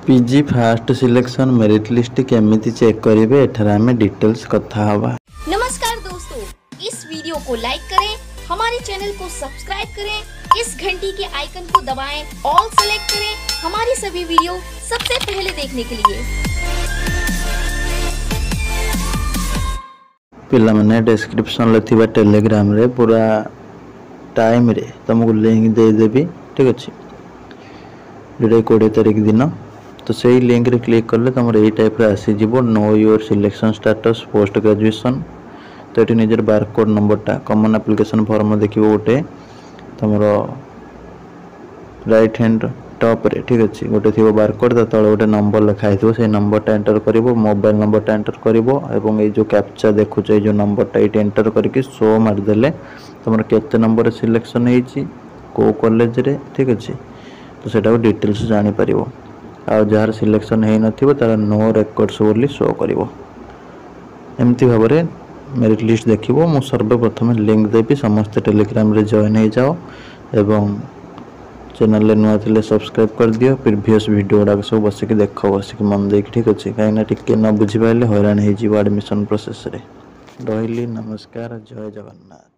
PG fast selection merit list केमिति check करेंगे एठार आम डिटेल्स कथा हवा। नमस्कार दोस्तों, इस वीडियो को लाइक करें, हमारे चैनल को सब्सक्राइब करें, इस घंटी के आइकन को दबाएं, ऑल सेलेक्ट करें हमारी सभी वीडियो सबसे पहले देखने के लिए। पिला माने डिस्क्रिप्शन ले थिबा टेलीग्राम रे पूरा टाइम रे तुमको लिंक दे देबी, ठीक अच्छे। जोटा 20 तारीख दिन तो सही लिंक रे क्लिक करले तुम यही टाइप रे आसी जीवो know your selection status post graduation. तो ये निजर बारकोड नंबरटा कॉमन एप्लिकेशन फॉर्म देखिबो गोटे तुम राइट हैंड टॉप रे, ठीक अच्छे। गोटे थी बारकोड तले गोटे नंबर लिखाई थो से नंबरटा एंटर करिवो, मोबाइल नंबरटा एंटर करिवो एवं ये जो कैप्चा देखुछ ये जो नंबरटा ये एंटर करके शो मारदेले तुम केते नंबर सिलेक्शन होईची को कॉलेज रे, ठीक अच्छे। तो सेटा डिटेल्स जानी परिवो आ जार सिलेक्शन है नथिबो तार नो रेकॉर्ड्स बोली शो करिवो। एमती भाव में मेरिट लिस्ट देखिबो। मु सर्वप्रथम लिंक देबी, समस्त टेलीग्राम रे जॉइन हो जाओ एवं चैनल नुआ थे सब्सक्राइब कर दियो। प्रीवियस वीडियो गुड़ाक सब बसिक देख बसिक मन देख, ठीक अच्छे। कहीं टिके न बुझी पारे हैरान हो एडमिशन प्रोसेस रे। रही नमस्कार, जय जगन्नाथ।